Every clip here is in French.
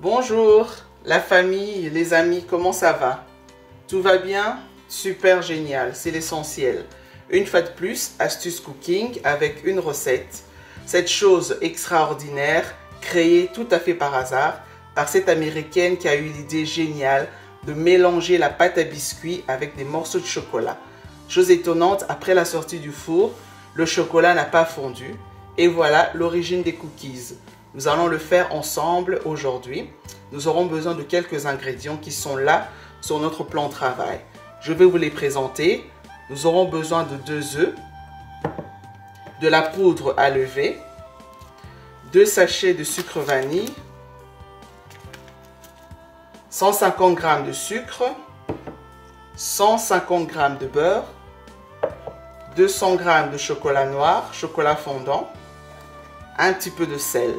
Bonjour, la famille, les amis, comment ça va? Tout va bien? Super génial, c'est l'essentiel. Une fois de plus, astuce cooking avec une recette. Cette chose extraordinaire, créée tout à fait par hasard par cette américaine qui a eu l'idée géniale de mélanger la pâte à biscuits avec des morceaux de chocolat. Chose étonnante, après la sortie du four, le chocolat n'a pas fondu. Et voilà l'origine des cookies. Nous allons le faire ensemble aujourd'hui. Nous aurons besoin de quelques ingrédients qui sont là sur notre plan de travail. Je vais vous les présenter. Nous aurons besoin de 2 œufs, de la poudre à lever, 2 sachets de sucre vanille, 150 g de sucre, 150 g de beurre, 200 g de chocolat noir, chocolat fondant, un petit peu de sel,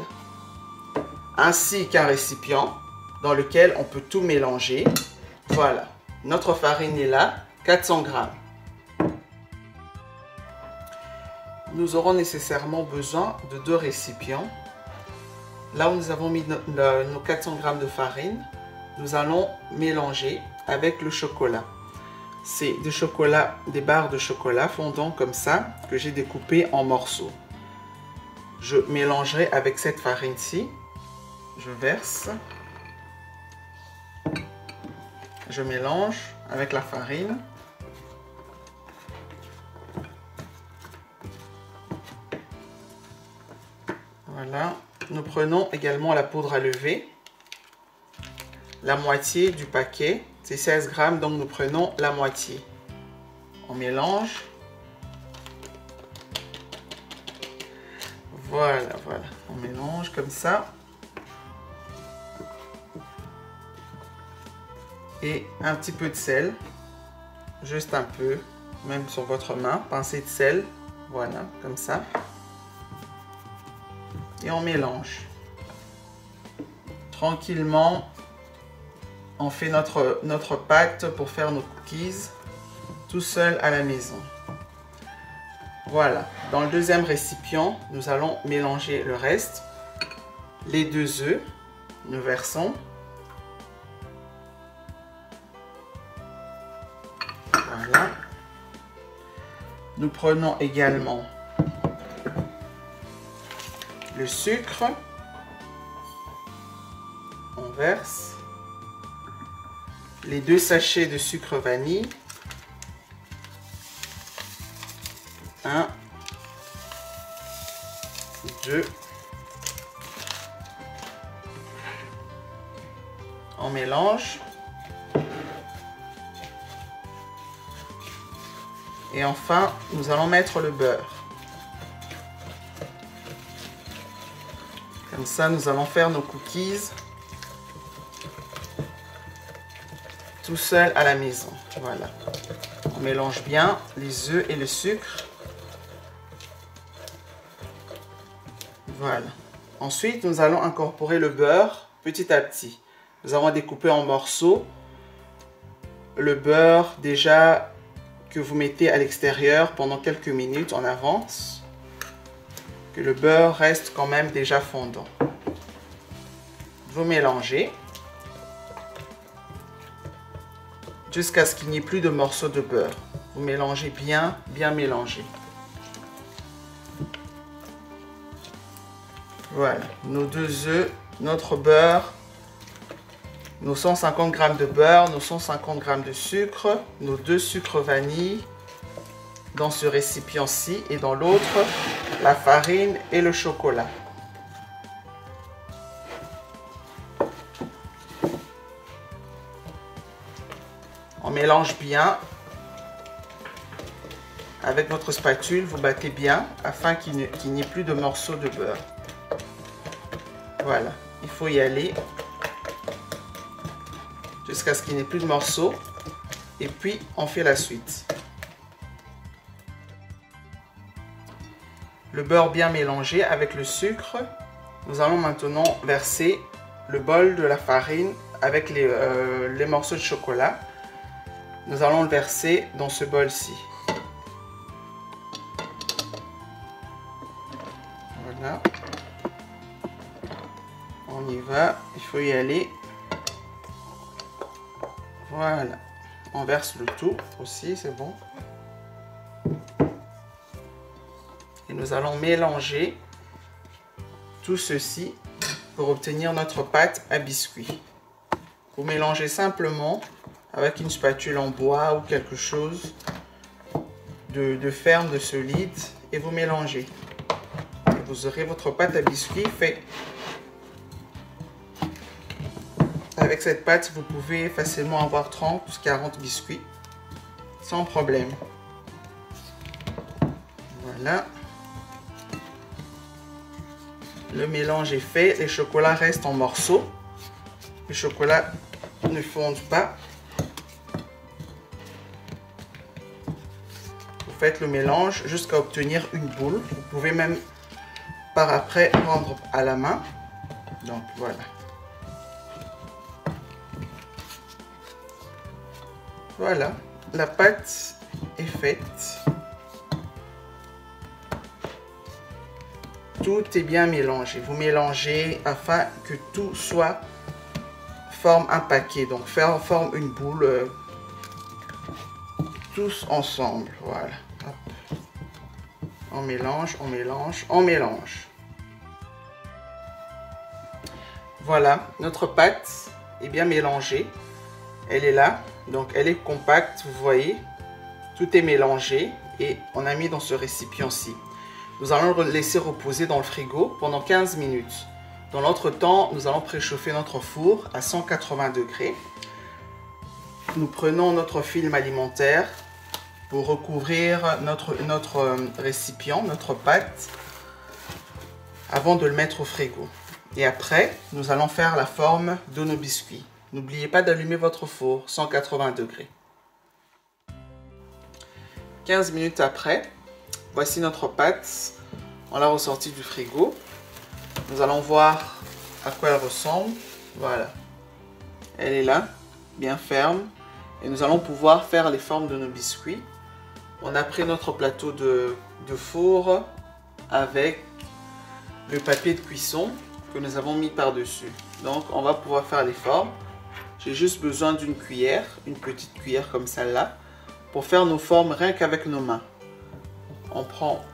ainsi qu'un récipient dans lequel on peut tout mélanger. Voilà, notre farine est là, 400 g. Nous aurons nécessairement besoin de 2 récipients. Là où nous avons mis nos 400 g de farine, nous allons mélanger avec le chocolat. C'est des barres de chocolat fondant comme ça que j'ai découpées en morceaux. Je mélangerai avec cette farine-ci. Je verse. Je mélange avec la farine. Voilà. Nous prenons également la poudre à lever. La moitié du paquet. C'est 16 g, donc nous prenons la moitié. On mélange. Voilà, voilà. On mélange comme ça. Et un petit peu de sel. Juste un peu. Même sur votre main. Pincée de sel. Voilà, comme ça. Et on mélange. Tranquillement, on fait notre pâte pour faire nos cookies tout seul à la maison. Voilà. Dans le deuxième récipient, nous allons mélanger le reste. Les 2 œufs, nous versons. Voilà. Nous prenons également le sucre. On verse. Les 2 sachets de sucre vanille. 1, 2. On mélange. Et enfin, nous allons mettre le beurre. Comme ça, nous allons faire nos cookies tout seul à la maison. Voilà. On mélange bien les œufs et le sucre. Voilà. Ensuite, nous allons incorporer le beurre petit à petit. Nous avons découpé en morceaux le beurre déjà que vous mettez à l'extérieur pendant quelques minutes en avance. Que le beurre reste quand même déjà fondant. Vous mélangez jusqu'à ce qu'il n'y ait plus de morceaux de beurre. Vous mélangez bien, bien mélangé. Voilà, nos 2 œufs, notre beurre, nos 150 g de beurre, nos 150 g de sucre, nos 2 sucres vanille dans ce récipient-ci et dans l'autre, la farine et le chocolat. On mélange bien. Avec votre spatule, vous battez bien afin qu'il n'y ait plus de morceaux de beurre. Voilà, il faut y aller jusqu'à ce qu'il n'y ait plus de morceaux. Et puis, on fait la suite. Le beurre bien mélangé avec le sucre. Nous allons maintenant verser le bol de la farine avec les morceaux de chocolat. Nous allons le verser dans ce bol-ci. Voilà. On On y va, il faut y aller. Voilà. On verse le tout aussi, c'est bon. Et nous allons mélanger tout ceci pour obtenir notre pâte à biscuits. Vous mélangez simplement avec une spatule en bois ou quelque chose de ferme, de solide, et vous mélangez. Et vous aurez votre pâte à biscuits faite. Avec cette pâte, vous pouvez facilement avoir 30 ou 40 biscuits sans problème. Voilà. Le mélange est fait, les chocolats restent en morceaux. Les chocolats ne fondent pas. Vous faites le mélange jusqu'à obtenir une boule. Vous pouvez même par après prendre à la main. Donc voilà. Voilà, la pâte est faite. Tout est bien mélangé. Vous mélangez afin que tout forme un paquet. Donc forme une boule tous ensemble. Voilà. Hop. On mélange, on mélange, on mélange. Voilà, notre pâte est bien mélangée. Elle est là. Donc elle est compacte, vous voyez. Tout est mélangé et on a mis dans ce récipient-ci. Nous allons le laisser reposer dans le frigo pendant 15 minutes. Dans l'entretemps, nous allons préchauffer notre four à 180 degrés. Nous prenons notre film alimentaire pour recouvrir notre récipient, notre pâte, avant de le mettre au frigo. Et après, nous allons faire la forme de nos biscuits. N'oubliez pas d'allumer votre four, 180 degrés. 15 minutes après, voici notre pâte. On l'a ressortie du frigo. Nous allons voir à quoi elle ressemble. Voilà. Elle est là, bien ferme. Et nous allons pouvoir faire les formes de nos biscuits. On a pris notre plateau de four avec le papier de cuisson que nous avons mis par-dessus. Donc, on va pouvoir faire les formes. J'ai juste besoin d'une cuillère, une petite cuillère comme celle-là, pour faire nos formes rien qu'avec nos mains. On prend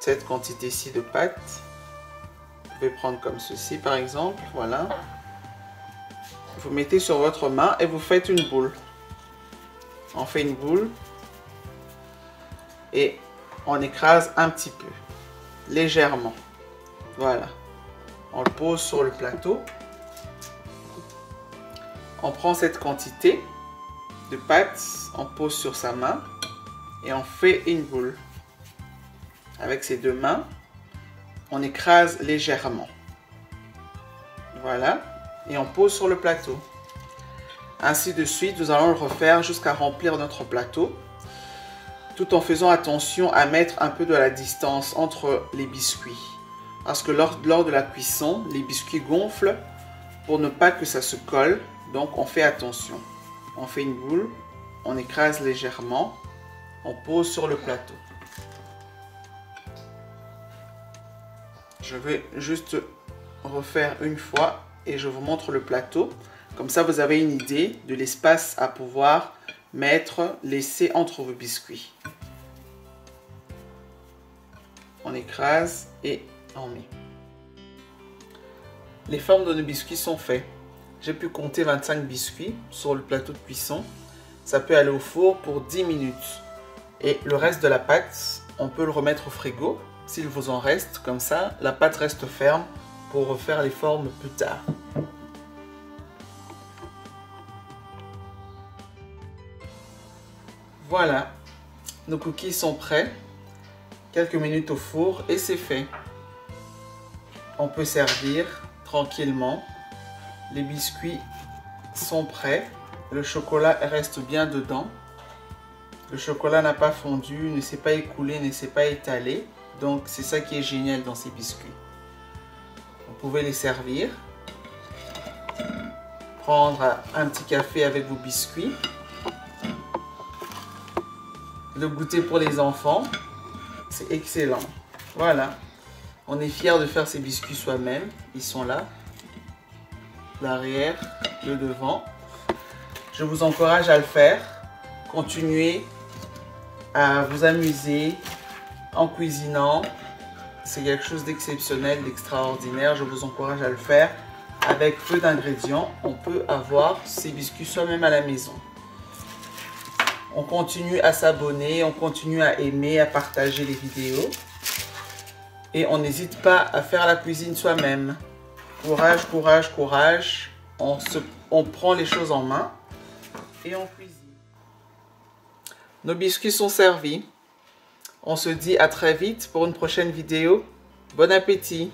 cette quantité-ci de pâte. Vous pouvez prendre comme ceci par exemple, voilà. Vous mettez sur votre main et vous faites une boule. On fait une boule et on écrase un petit peu, légèrement. Voilà. On le pose sur le plateau. On prend cette quantité de pâte, on pose sur sa main et on fait une boule. Avec ses deux mains, on écrase légèrement. Voilà, et on pose sur le plateau. Ainsi de suite, nous allons le refaire jusqu'à remplir notre plateau, tout en faisant attention à mettre un peu de la distance entre les biscuits. Parce que lors de la cuisson, les biscuits gonflent pour ne pas que ça se colle. Donc on fait attention. On fait une boule, on écrase légèrement, on pose sur le plateau. Je vais juste refaire une fois et je vous montre le plateau. Comme ça vous avez une idée de l'espace à pouvoir laisser entre vos biscuits. On écrase et on met. Les formes de nos biscuits sont faites. J'ai pu compter 25 biscuits sur le plateau de cuisson. Ça peut aller au four pour 10 minutes. Et le reste de la pâte, on peut le remettre au frigo s'il vous en reste. Comme ça, la pâte reste ferme pour refaire les formes plus tard. Voilà, nos cookies sont prêts. Quelques minutes au four et c'est fait. On peut servir tranquillement. Les biscuits sont prêts. Le chocolat reste bien dedans. Le chocolat n'a pas fondu, ne s'est pas écoulé, ne s'est pas étalé. Donc c'est ça qui est génial dans ces biscuits. Vous pouvez les servir. Prendre un petit café avec vos biscuits. Le goûter pour les enfants. C'est excellent. Voilà. On est fiers de faire ces biscuits soi-même. Ils sont là. l'arrière, le devant. Je vous encourage à le faire. Continuez à vous amuser en cuisinant. C'est quelque chose d'exceptionnel, d'extraordinaire. Je vous encourage à le faire. Avec peu d'ingrédients, on peut avoir ces biscuits soi-même à la maison. On continue à s'abonner, on continue à aimer, à partager les vidéos. Et on n'hésite pas à faire la cuisine soi-même. Courage, courage, courage. On prend les choses en main et on cuisine. Nos biscuits sont servis. On se dit à très vite pour une prochaine vidéo. Bon appétit!